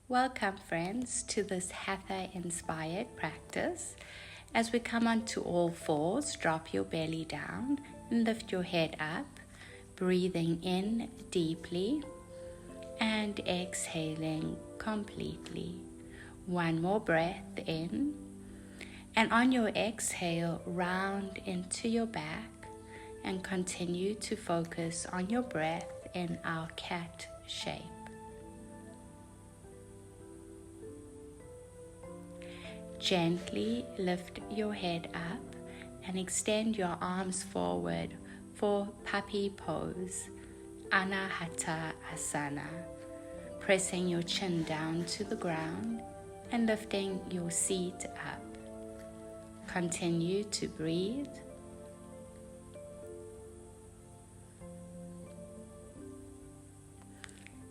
Welcome, friends, to this Hatha inspired practice. As we come onto all fours, drop your belly down and lift your head up, breathing in deeply and exhaling completely. One more breath in, and on your exhale, round into your back and continue to focus on your breath in our cat shape. Gently lift your head up and extend your arms forward for puppy pose, Anahata Asana, pressing your chin down to the ground and lifting your seat up. Continue to breathe.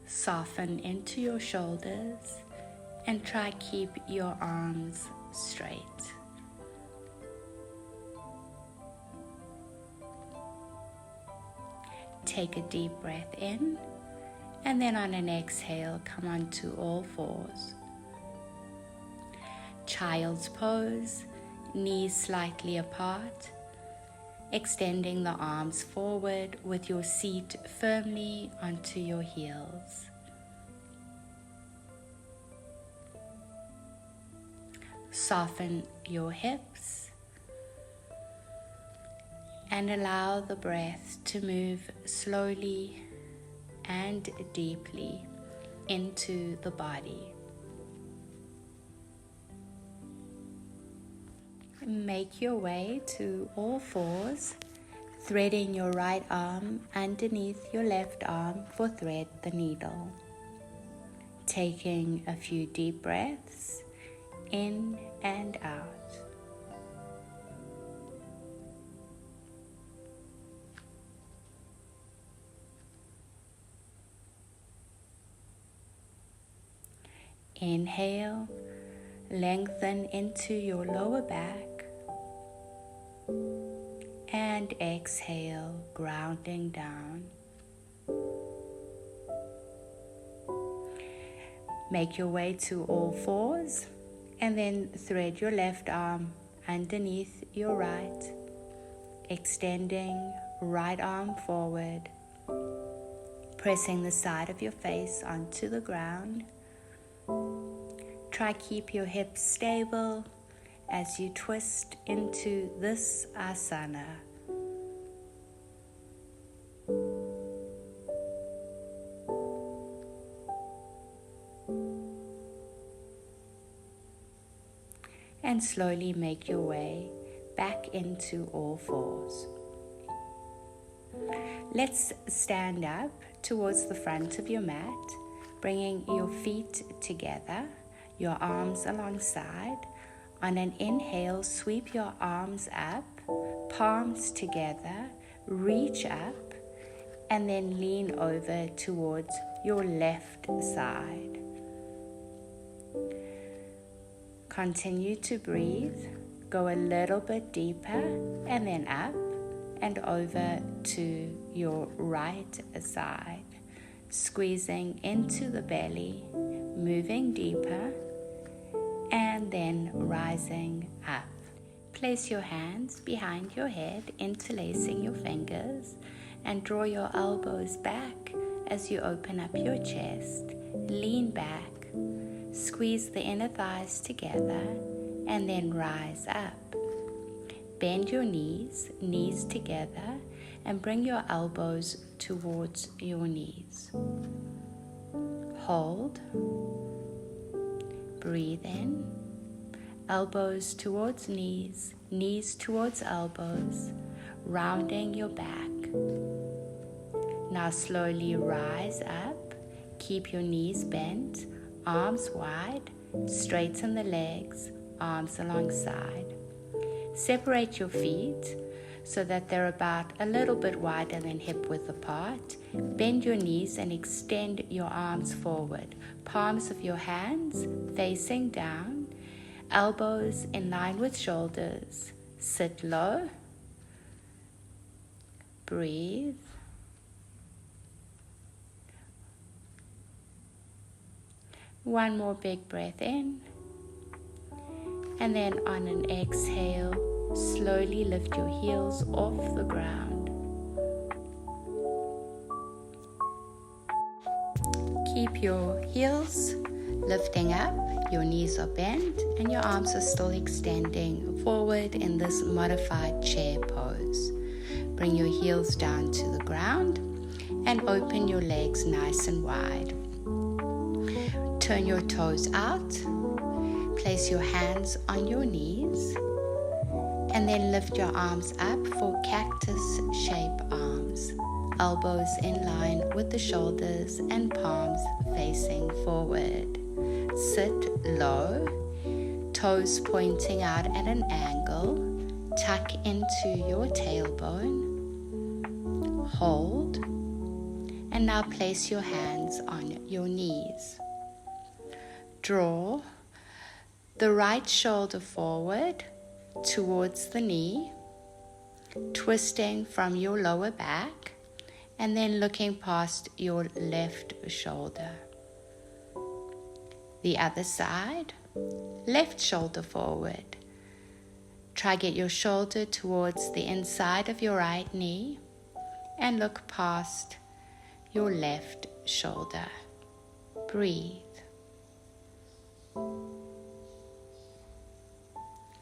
Soften into your shoulders and try keep your arms straight. Take a deep breath in, and then on an exhale, come onto all fours. Child's pose, knees slightly apart, extending the arms forward with your seat firmly onto your heels. Soften your hips and allow the breath to move slowly and deeply into the body. Make your way to all fours, threading your right arm underneath your left arm for thread the needle. Taking a few deep breaths in and out. Inhale, lengthen into your lower back, and exhale, grounding down. Make your way to all fours, and then thread your left arm underneath your right, extending right arm forward, pressing the side of your face onto the ground. Try keep your hips stable as you twist into this asana. And slowly make your way back into all fours. Let's stand up towards the front of your mat, bringing your feet together, your arms alongside. On an inhale, sweep your arms up, palms together, reach up, and then lean over towards your left side. Continue to breathe, go a little bit deeper, and then up and over to your right side, squeezing into the belly, moving deeper, and then rising up. Place your hands behind your head, interlacing your fingers, and draw your elbows back as you open up your chest. Lean back. Squeeze the inner thighs together and then rise up. Bend your knees, knees together, and bring your elbows towards your knees. Hold. Breathe in. Elbows towards knees, knees towards elbows, rounding your back. Now slowly rise up. Keep your knees bent. Arms wide, straighten the legs, arms alongside. Separate your feet so that they're about a little bit wider than hip width apart. Bend your knees and extend your arms forward. Palms of your hands facing down, elbows in line with shoulders. Sit low. Breathe. One more big breath in. And then on an exhale, slowly lift your heels off the ground. Keep your heels lifting up, your knees are bent, and your arms are still extending forward in this modified chair pose. Bring your heels down to the ground and open your legs nice and wide. Turn your toes out, place your hands on your knees, and then lift your arms up for cactus shape arms. Elbows in line with the shoulders and palms facing forward. Sit low, toes pointing out at an angle. Tuck into your tailbone. Hold, and now place your hands on your knees. Draw the right shoulder forward towards the knee, twisting from your lower back, and then looking past your left shoulder. The other side, left shoulder forward. Try get your shoulder towards the inside of your right knee and look past your left shoulder. Breathe.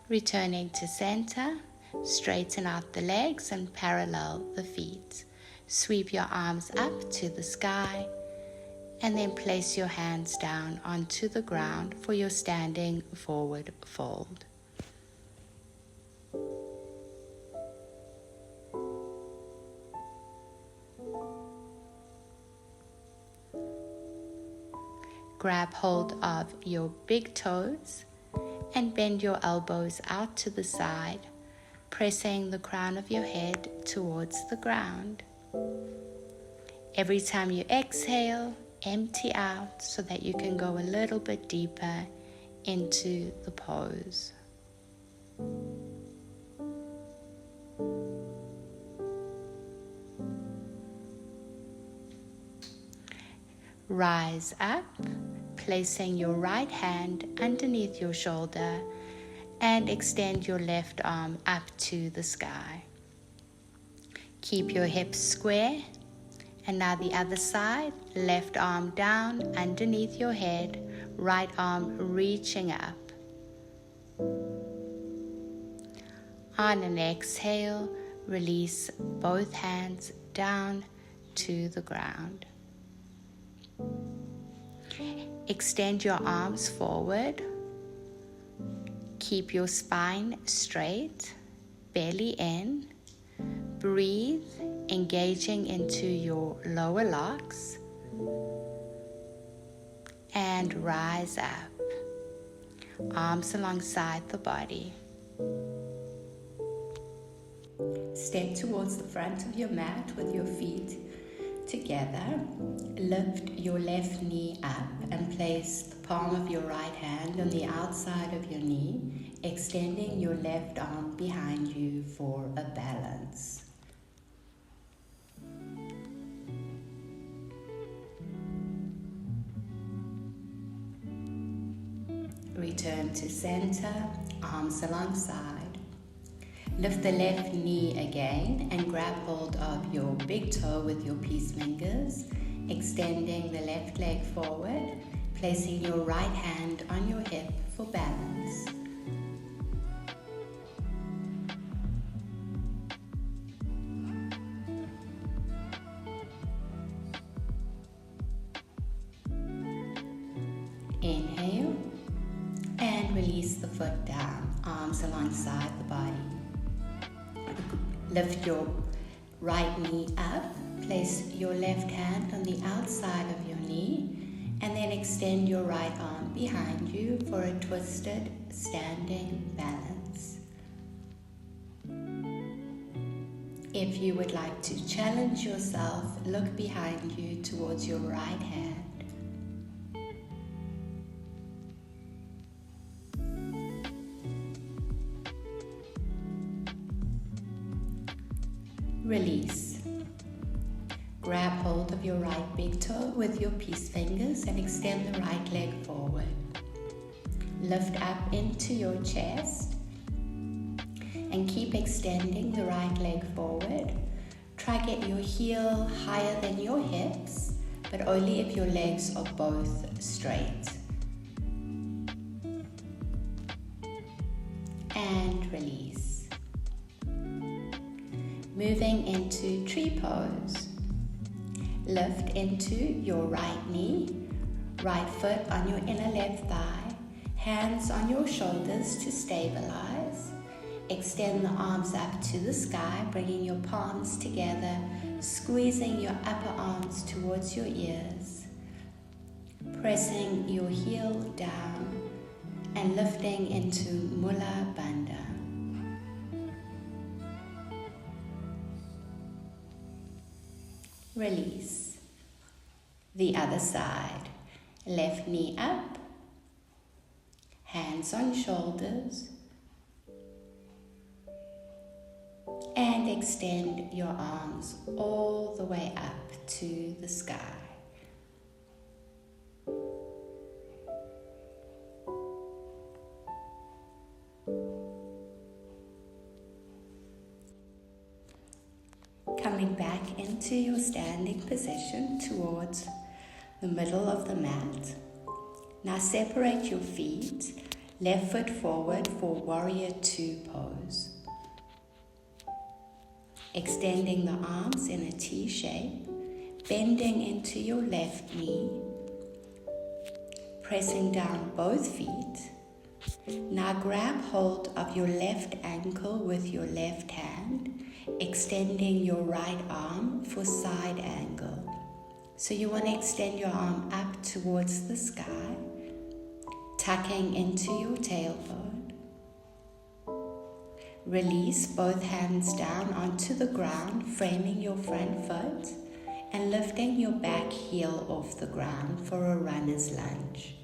Returning to center, straighten out the legs and parallel the feet. Sweep your arms up to the sky and then place your hands down onto the ground for your standing forward fold. Grab hold of your big toes and bend your elbows out to the side, pressing the crown of your head towards the ground. Every time you exhale, empty out so that you can go a little bit deeper into the pose. Rise up, placing your right hand underneath your shoulder and extend your left arm up to the sky. Keep your hips square, and now the other side, left arm down underneath your head, right arm reaching up. On an exhale, release both hands down to the ground. Extend your arms forward. Keep your spine straight, belly in. Breathe, engaging into your lower locks. And rise up. Arms alongside the body. Step towards the front of your mat with your feet together. Lift your left knee up and place the palm of your right hand on the outside of your knee, extending your left arm behind you for a balance. Return to center, arms alongside. Lift the left knee again and grab hold of your big toe with your peace fingers, extending the left leg forward, placing your right hand on your hip for balance. Inhale and release the foot down, arms alongside the body. Lift your right knee up, place your left hand on the outside of your knee, and then extend your right arm behind you for a twisted standing balance. If you would like to challenge yourself, look behind you towards your right hand. Release. Grab hold of your right big toe with your peace fingers and extend the right leg forward. Lift up into your chest and keep extending the right leg forward. Try get your heel higher than your hips, but only if your legs are both straight. And release. Moving into tree pose. Lift into your right knee, right foot on your inner left thigh, hands on your shoulders to stabilize. Extend the arms up to the sky, bringing your palms together, squeezing your upper arms towards your ears, pressing your heel down and lifting into Mula Bandha. Release. The other side. Left knee up, hands on shoulders, and extend your arms all the way up to the sky. Coming back into your standing position towards the middle of the mat. Now separate your feet, left foot forward for Warrior Two pose. Extending the arms in a T shape, bending into your left knee, pressing down both feet. Now grab hold of your left ankle with your left hand, extending your right arm for side angle. So you want to extend your arm up towards the sky, tucking into your tailbone. Release both hands down onto the ground, framing your front foot and lifting your back heel off the ground for a runner's lunge.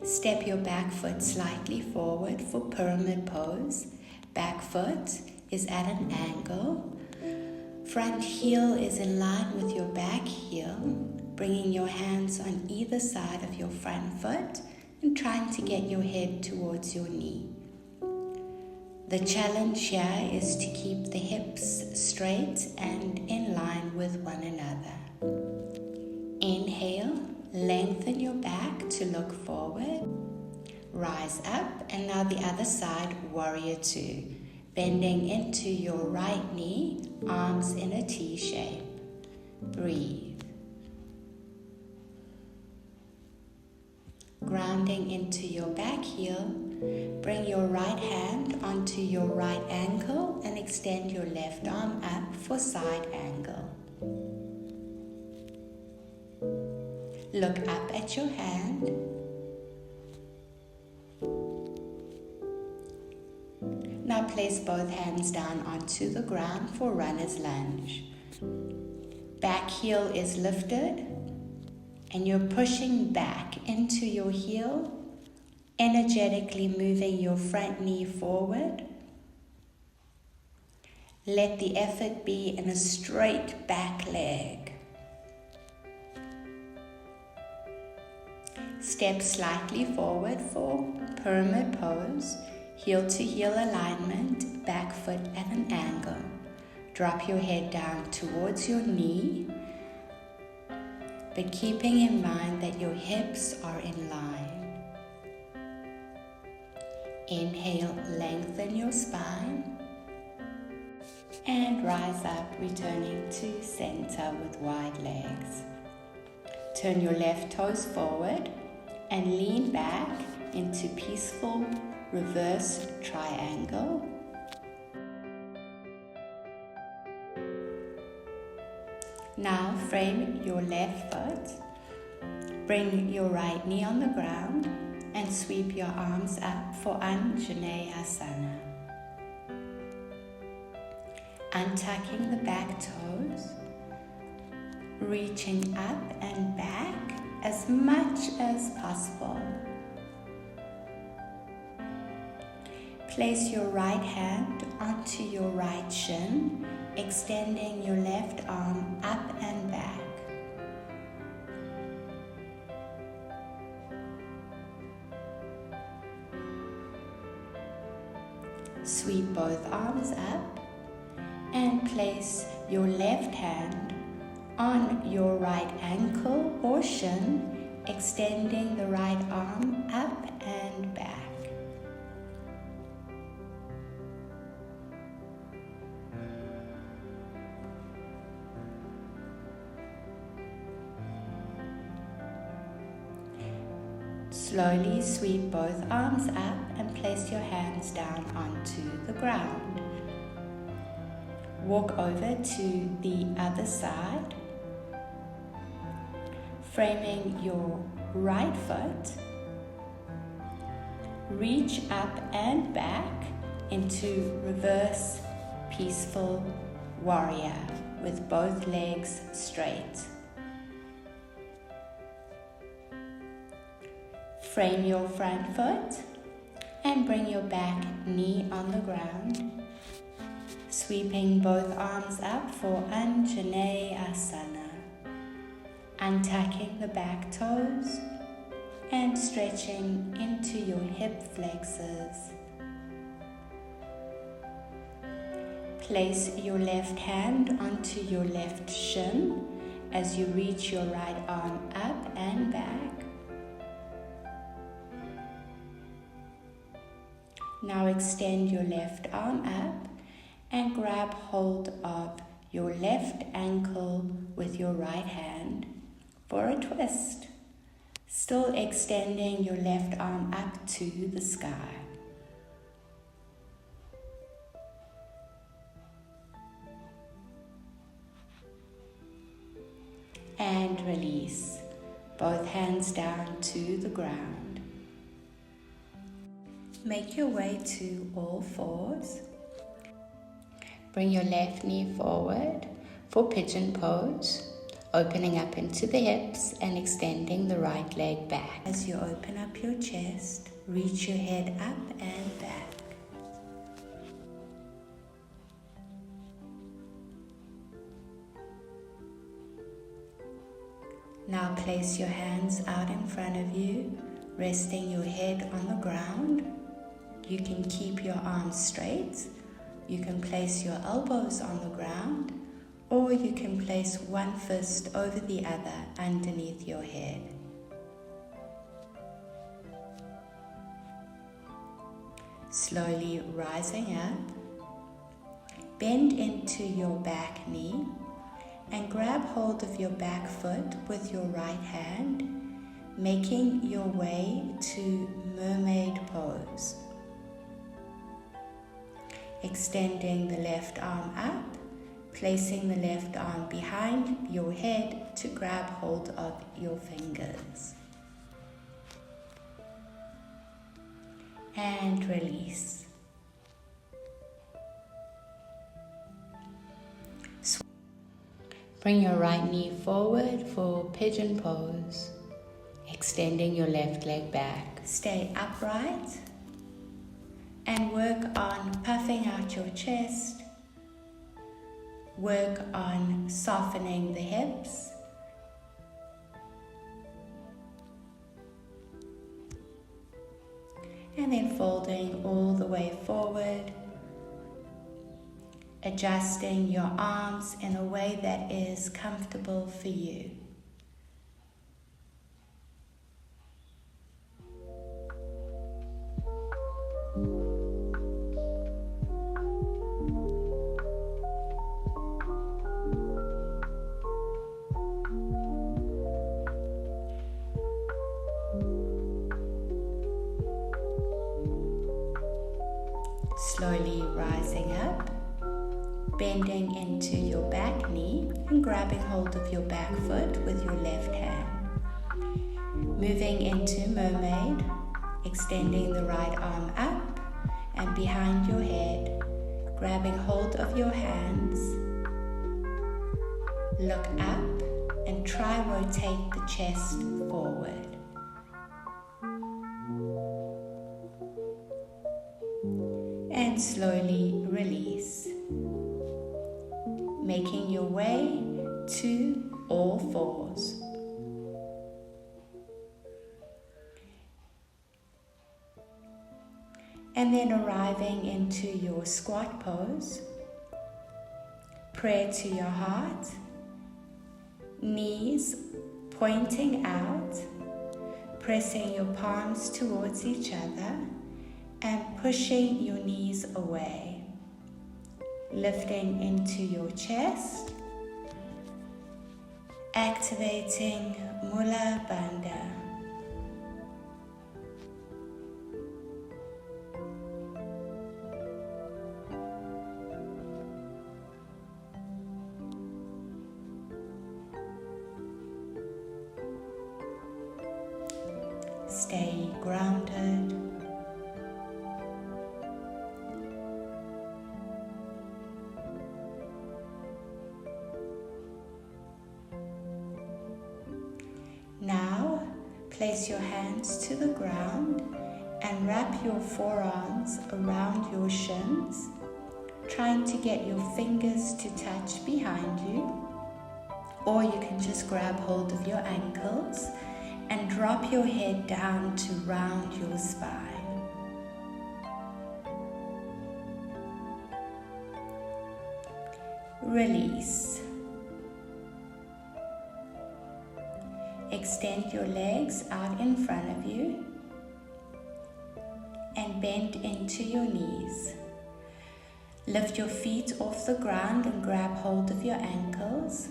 Step your back foot slightly forward for pyramid pose. Back foot is at an angle. Front heel is in line with your back heel, bringing your hands on either side of your front foot and trying to get your head towards your knee. The challenge here is to keep the hips straight and in line with one another. Inhale, lengthen your back to look forward. Rise up, and now the other side, Warrior Two. Bending into your right knee, arms in a T shape. Breathe. Grounding into your back heel, bring your right hand onto your right ankle and extend your left arm up for side angle. Look up at your hand. Now place both hands down onto the ground for runner's lunge. Back heel is lifted and you're pushing back into your heel, energetically moving your front knee forward. Let the effort be in a straight back leg. Step slightly forward for pyramid pose. Heel to heel alignment, back foot at an angle. Drop your head down towards your knee, but keeping in mind that your hips are in line. Inhale, lengthen your spine, and rise up, returning to center with wide legs. Turn your left toes forward and lean back into peaceful reverse triangle. Now frame your left foot, bring your right knee on the ground and sweep your arms up for Anjaneyasana. Untucking the back toes, reaching up and back as much as possible. Place your right hand onto your right shin, extending your left arm up and back. Sweep both arms up and place your left hand on your right ankle or shin, extending the right arm up and back. Slowly sweep both arms up and place your hands down onto the ground. Walk over to the other side, framing your right foot. Reach up and back into reverse peaceful warrior with both legs straight. Frame your front foot and bring your back knee on the ground. Sweeping both arms up for Anjaneyasana. Untucking the back toes and stretching into your hip flexors. Place your left hand onto your left shin as you reach your right arm up and back. Now extend your left arm up and grab hold of your left ankle with your right hand for a twist, still extending your left arm up to the sky. And release, both hands down to the ground. Make your way to all fours. Bring your left knee forward for pigeon pose, opening up into the hips and extending the right leg back. As you open up your chest, reach your head up and back. Now place your hands out in front of you, resting your head on the ground. You can keep your arms straight. You can place your elbows on the ground, or you can place one fist over the other underneath your head. Slowly rising up, bend into your back knee and grab hold of your back foot with your right hand, making your way to mermaid pose. Extending the left arm up, placing the left arm behind your head to grab hold of your fingers. And release. Bring your right knee forward for pigeon pose, extending your left leg back. Stay upright and work on puffing out your chest. Work on softening the hips. And then folding all the way forward. Adjusting your arms in a way that is comfortable for you. Slowly rising up, bending into your back knee and grabbing hold of your back foot with your left hand. Moving into mermaid, extending the right arm up and behind your head, grabbing hold of your hands. Look up and try rotate the chest forward. slowly release, making your way to all fours. And then arriving into your squat pose, prayer to your heart, knees pointing out, pressing your palms towards each other and pushing your knees away, lifting into your chest, activating Mula Bandha. Stay grounded. Now, place your hands to the ground and wrap your forearms around your shins, trying to get your fingers to touch behind you, or you can just grab hold of your ankles and drop your head down to round your spine. Release. Extend your legs out in front of you and bend into your knees. Lift your feet off the ground and grab hold of your ankles.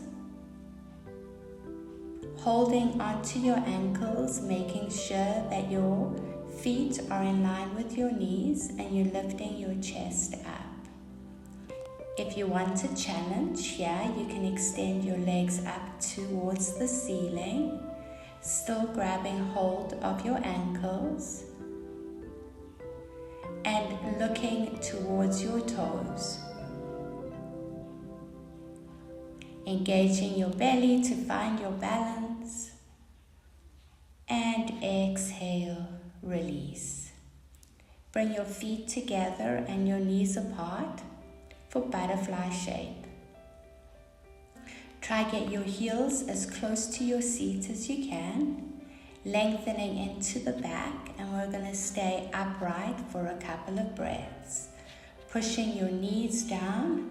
Holding onto your ankles, making sure that your feet are in line with your knees and you're lifting your chest up. If you want a challenge here, you can extend your legs up towards the ceiling, still grabbing hold of your ankles and looking towards your toes. Engaging your belly to find your balance, and exhale, release. Bring your feet together and your knees apart for butterfly shape. Try get your heels as close to your seat as you can, lengthening into the back, and we're going to stay upright for a couple of breaths. Pushing your knees down,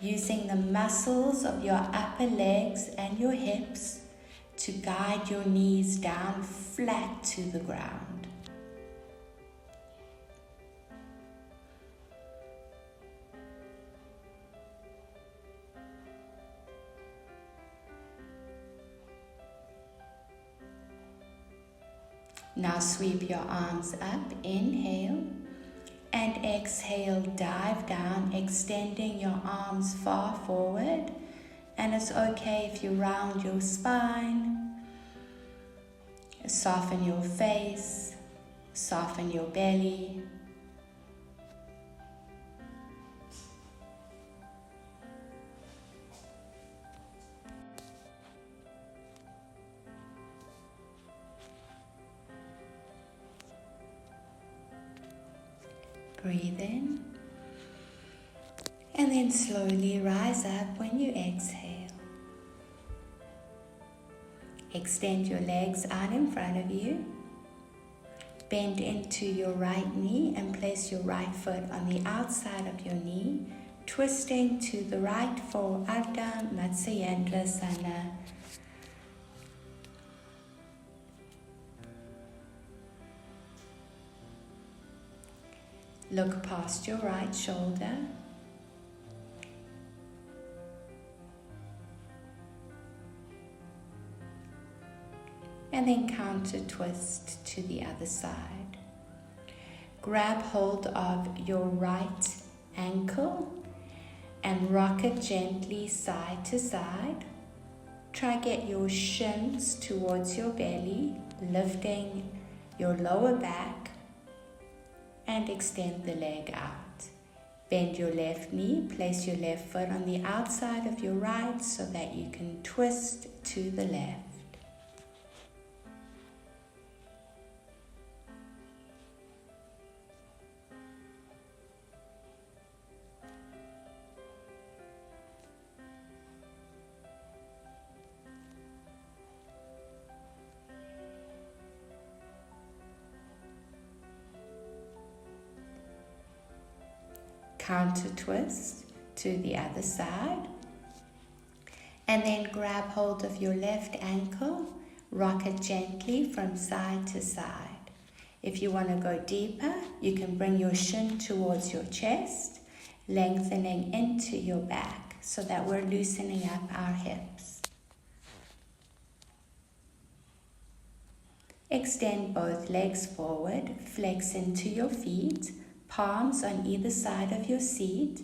using the muscles of your upper legs and your hips to guide your knees down flat to the ground. Now sweep your arms up, inhale. And exhale, dive down, extending your arms far forward. And it's okay if you round your spine, soften your face, soften your belly. Breathe in, and then slowly rise up when you exhale. Extend your legs out in front of you. Bend into your right knee and place your right foot on the outside of your knee, twisting to the right for Ardha Matsyendrasana. Look past your right shoulder. And then counter twist to the other side. Grab hold of your right ankle and rock it gently side to side. Try get your shins towards your belly, lifting your lower back, and extend the leg out. Bend your left knee, place your left foot on the outside of your right so that you can twist to the left. counter twist to the other side. And then grab hold of your left ankle, rock it gently from side to side. If you want to go deeper, you can bring your shin towards your chest, lengthening into your back so that we're loosening up our hips. Extend both legs forward, flex into your feet, palms on either side of your seat,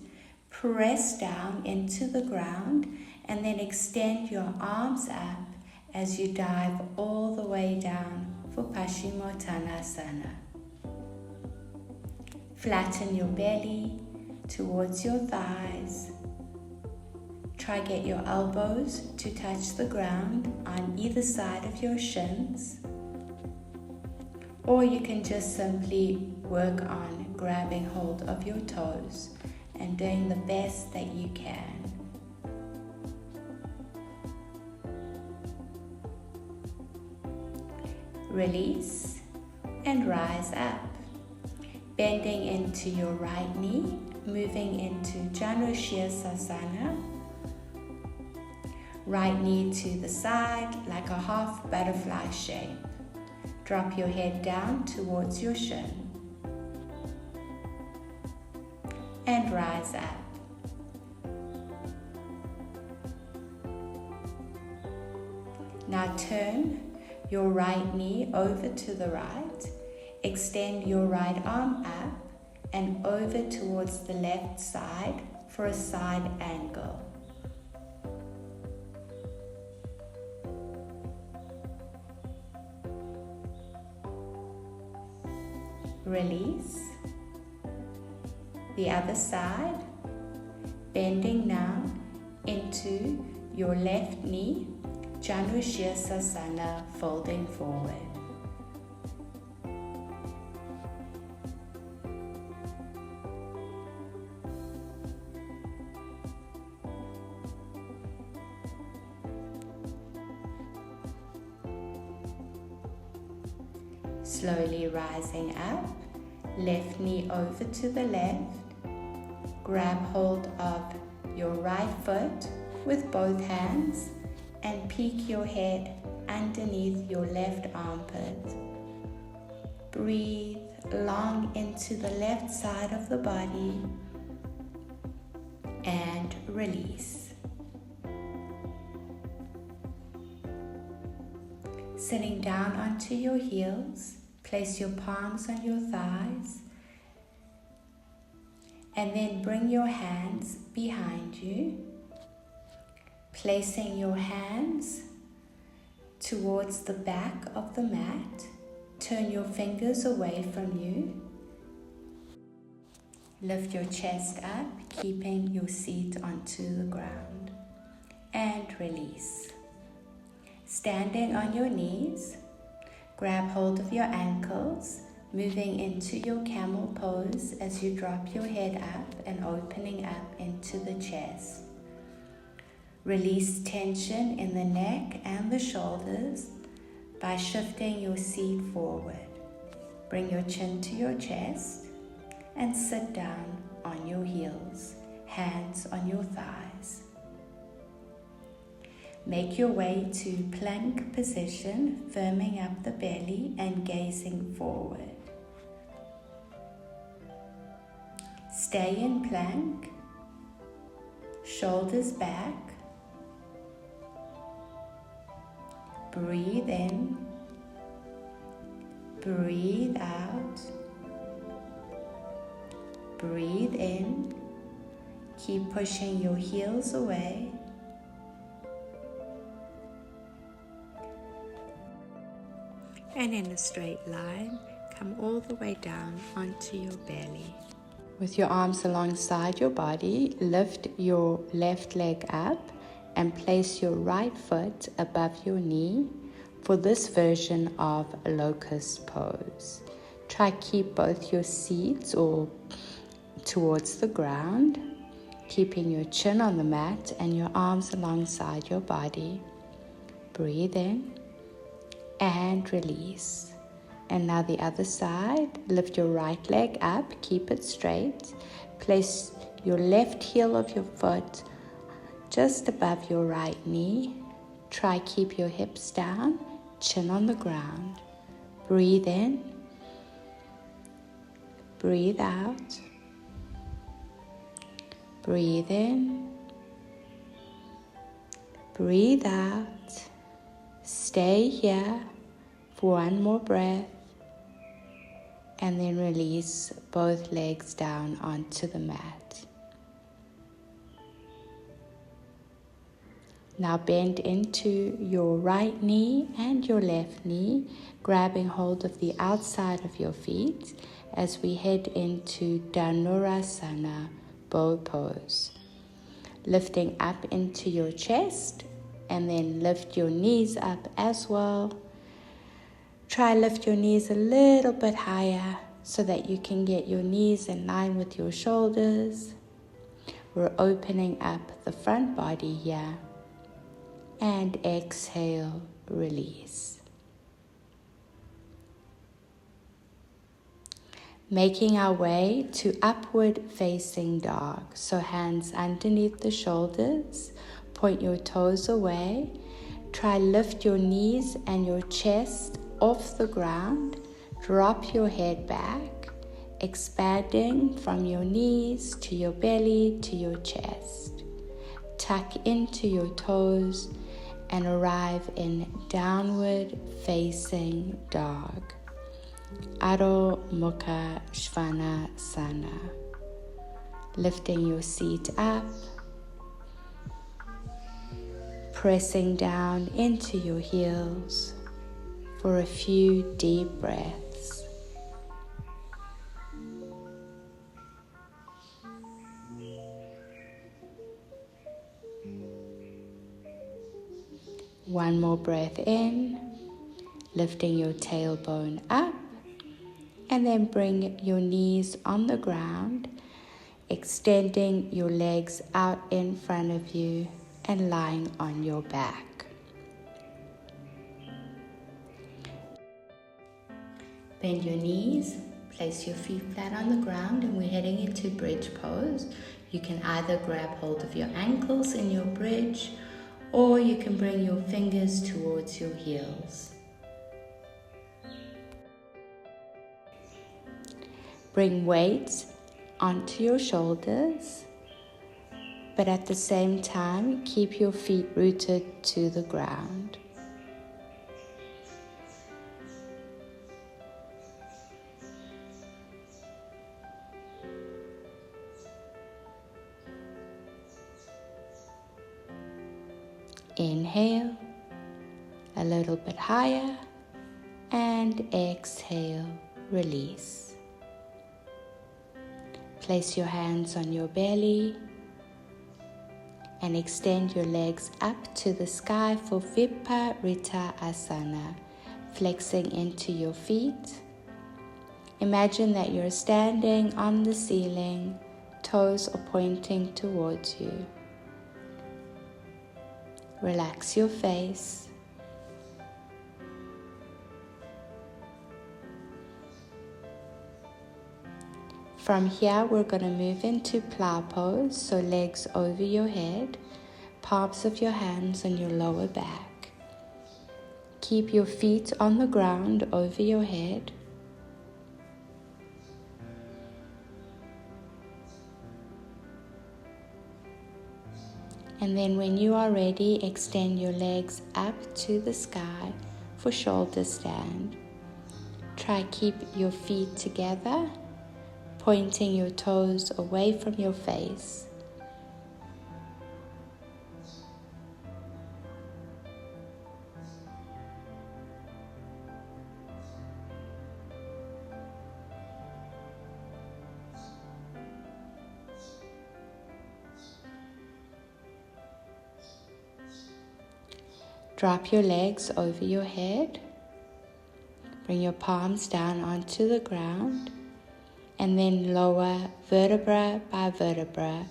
press down into the ground, and then extend your arms up as you dive all the way down for Paschimottanasana. Flatten your belly towards your thighs. Try get your elbows to touch the ground on either side of your shins. Or you can just simply work on grabbing hold of your toes and doing the best that you can. Release and rise up. Bending into your right knee, moving into Janushirasana. Right knee to the side like a half butterfly shape. Drop your head down towards your shin. And rise up. Now turn your right knee over to the right. Extend your right arm up and over towards the left side for a side angle. Release. The other side. Bending now into your left knee. Janushirasana, folding forward. Slowly rising up, left knee over to the left. Grab hold of your right foot with both hands and peek your head underneath your left armpit. Breathe long into the left side of the body and release. Sitting down onto your heels, place your palms on your thighs and then bring your hands behind you. Placing your hands towards the back of the mat, turn your fingers away from you. Lift your chest up, keeping your seat onto the ground. And release. Standing on your knees, grab hold of your ankles, moving into your camel pose as you drop your head up and opening up into the chest. Release tension in the neck and the shoulders by shifting your seat forward. Bring your chin to your chest and sit down on your heels, hands on your thighs. Make your way to plank position, firming up the belly and gazing forward. Stay in plank, shoulders back. Breathe in, breathe out, breathe in, keep pushing your heels away, and in a straight line, come all the way down onto your belly. With your arms alongside your body, lift your left leg up and place your right foot above your knee for this version of locust pose. Try keep both your seats or towards the ground, keeping your chin on the mat and your arms alongside your body. Breathe in and release. And now the other side, lift your right leg up, keep it straight. Place your left heel of your foot just above your right knee. Try keep your hips down, chin on the ground. Breathe in, breathe out, breathe in, breathe out. Stay here for one more breath, and then release both legs down onto the mat. Now bend into your right knee and your left knee, grabbing hold of the outside of your feet as we head into Dhanurasana, bow pose. Lifting up into your chest, and then lift your knees up as well. Try lift your knees a little bit higher so that you can get your knees in line with your shoulders. We're opening up the front body here. And exhale, release. Making our way to upward facing dog. So hands underneath the shoulders, point your toes away. Try lift your knees and your chest off the ground. Drop your head back, expanding from your knees to your belly to your chest. Tuck into your toes and arrive in downward facing dog. Adho Mukha Svanasana. Lifting your seat up, pressing down into your heels for a few deep breaths. One more breath in, lifting your tailbone up, and then bring your knees on the ground, extending your legs out in front of you and lying on your back. Bend your knees, place your feet flat on the ground, and we're heading into bridge pose. You can either grab hold of your ankles in your bridge, or you can bring your fingers towards your heels. Bring weight onto your shoulders, but at the same time, keep your feet rooted to the ground. Inhale, a little bit higher, and exhale, release. Place your hands on your belly and extend your legs up to the sky for Viparita Asana, flexing into your feet. Imagine that you're standing on the ceiling, toes are pointing towards you. Relax your face. From here, we're going to move into plow pose, so legs over your head, palms of your hands on your lower back. Keep your feet on the ground over your head. And then when you are ready, extend your legs up to the sky for shoulder stand. Try keep your feet together, pointing your toes away from your face. Drop your legs over your head. Bring your palms down onto the ground. And then lower vertebra by vertebra,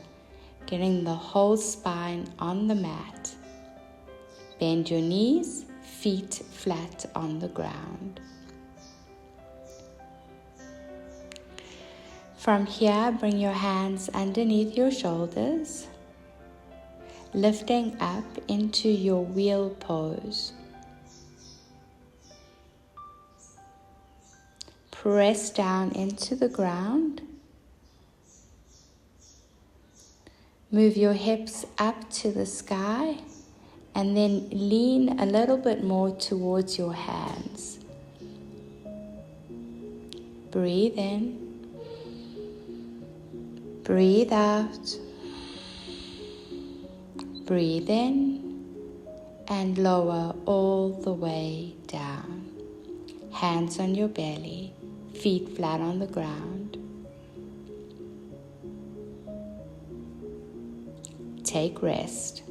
getting the whole spine on the mat. Bend your knees, feet flat on the ground. From here, bring your hands underneath your shoulders, lifting up into your wheel pose. Press down into the ground. Move your hips up to the sky and then lean a little bit more towards your hands. Breathe in, breathe out, breathe in and lower all the way down. Hands on your belly, feet flat on the ground. Take rest.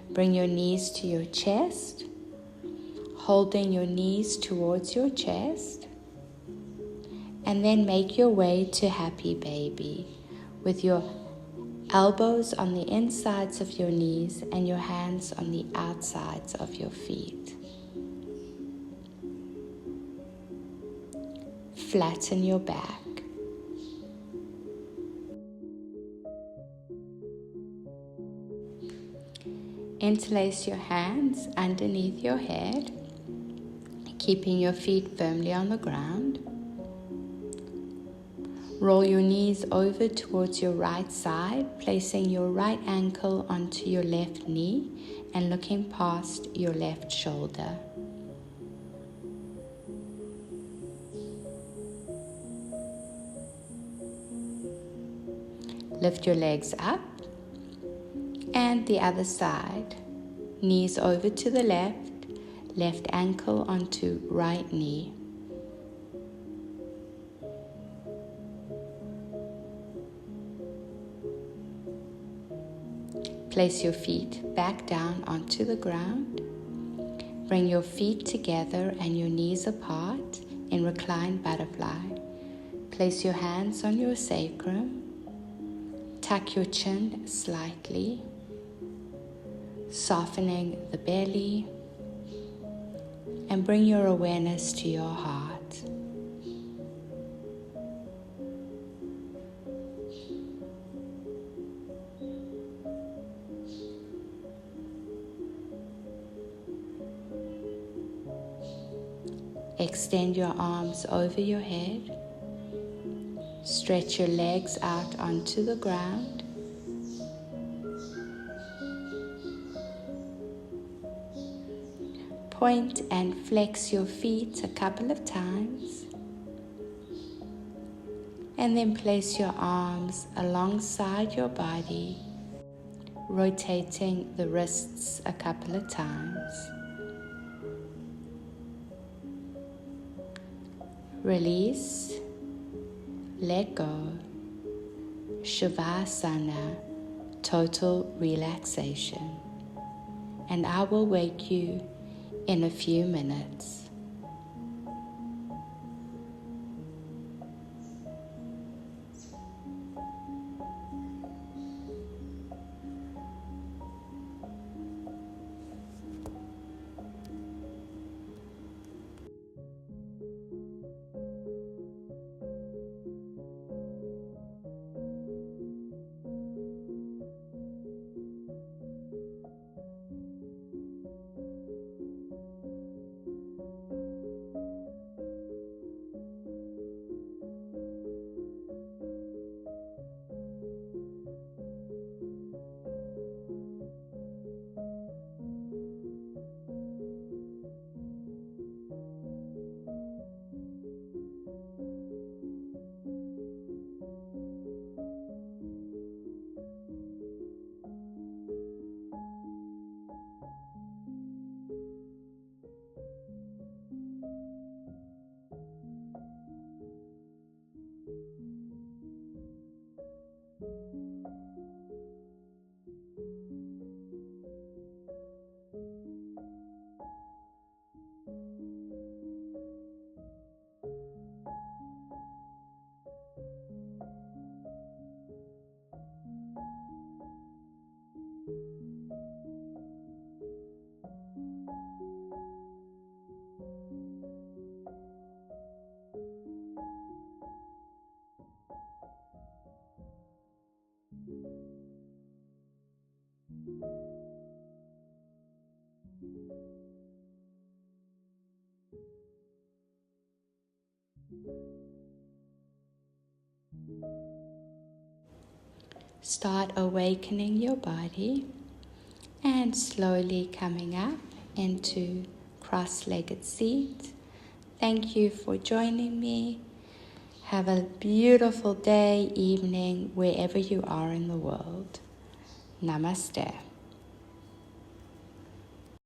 Bring your knees to your chest, holding your knees towards your chest, and then make your way to happy baby with your elbows on the insides of your knees and your hands on the outsides of your feet. Flatten your back. Interlace your hands underneath your head, keeping your feet firmly on the ground. Roll your knees over towards your right side, placing your right ankle onto your left knee and looking past your left shoulder. Lift your legs up and the other side. Knees over to the left, left ankle onto right knee. Place your feet back down onto the ground. Bring your feet together and your knees apart in reclined butterfly. Place your hands on your sacrum. Tuck your chin slightly, softening the belly, and bring your awareness to your heart. Extend your arms over your head. Stretch your legs out onto the ground. Point and flex your feet a couple of times. And then place your arms alongside your body, rotating the wrists a couple of times. Release, let go, Shavasana, total relaxation. And I will wake you in a few minutes. Start awakening your body and slowly coming up into cross-legged seat. Thank you for joining me. Have a beautiful day, evening, wherever you are in the world. Namaste.